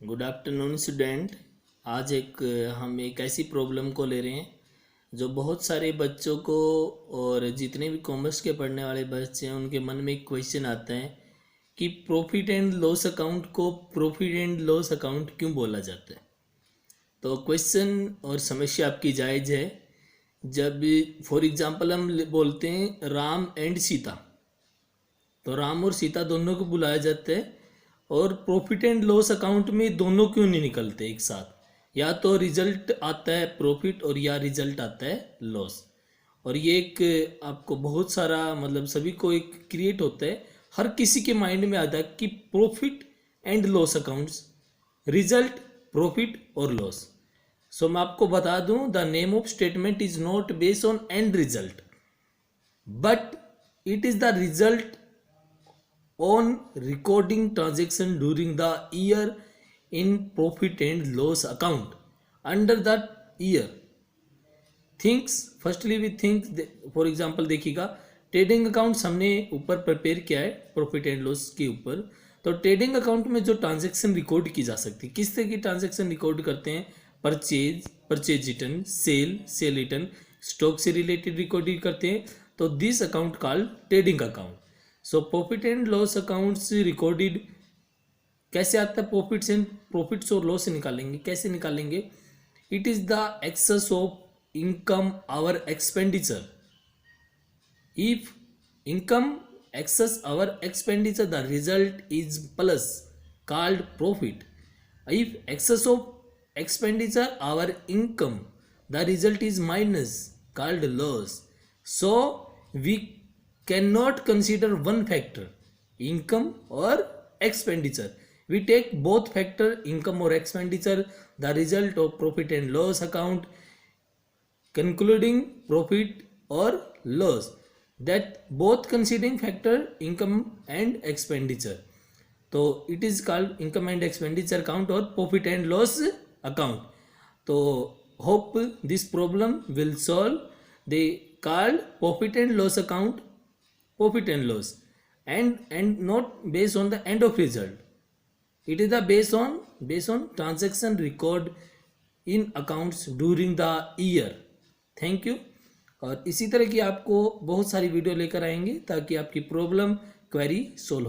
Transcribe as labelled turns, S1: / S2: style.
S1: Good afternoon student. आज हम एक ऐसी प्रॉब्लम को ले रहे हैं जो बहुत सारे बच्चों को और जितने भी कॉमर्स के पढ़ने वाले बच्चे हैं उनके मन में एक क्वेश्चन आता है कि प्रॉफिट एंड लॉस अकाउंट को प्रॉफिट एंड लॉस अकाउंट क्यों बोला जाता है। तो क्वेश्चन और समस्या आपकी जायज़ है। जब फॉर एग्जांपल हम बोलते हैं राम एंड सीता, तो राम और सीता दोनों को बुलाया जाता है और प्रॉफिट एंड लॉस अकाउंट में दोनों क्यों नहीं निकलते एक साथ। या तो रिजल्ट आता है प्रॉफिट और या रिजल्ट आता है लॉस। और ये एक आपको बहुत सारा मतलब सभी को एक क्रिएट होता है, हर किसी के माइंड में आता है कि profit and loss accounts, result profit और लॉस। सो मैं आपको बता दूं, the name of statement is not based on and result but it is the result on recording transaction during the year in profit and loss account under that year things firstly we think for example देखिएगा trading accounts हमने ऊपर prepare किया है profit and loss के ऊपर। तो trading account में जो ट्रांजैक्शन रिकॉर्ड की जा सकती है, किस तरह की ट्रांजैक्शन रिकॉर्ड करते हैं, purchase return, sale return, stock से रिलेटेड रिकॉर्डिंग करते हैं। तो this account called trading account. So profit and loss accounts recorded कैसे आता है, प्रॉफिट्स और लॉस निकालेंगे, कैसे निकालेंगे। It is the excess of income over expenditure. If income excess our expenditure, the result is plus called profit. If excess of expenditure our income, the result is minus called loss. So we cannot consider one factor, income or expenditure. We take both factor, income or expenditure, the result of profit and loss account concluding profit or loss, that both considering factor income and expenditure. तो it is called income and expenditure account or profit and loss account. तो hope this problem will solve. They called profit and loss account profit and loss and not based on the end of result. It is the based on transaction record in accounts during the year. Thank you। और इसी तरह की आपको बहुत सारी video लेकर आएंगे ताकि आपकी प्रॉब्लम क्वेरी सोल्व हो जाए।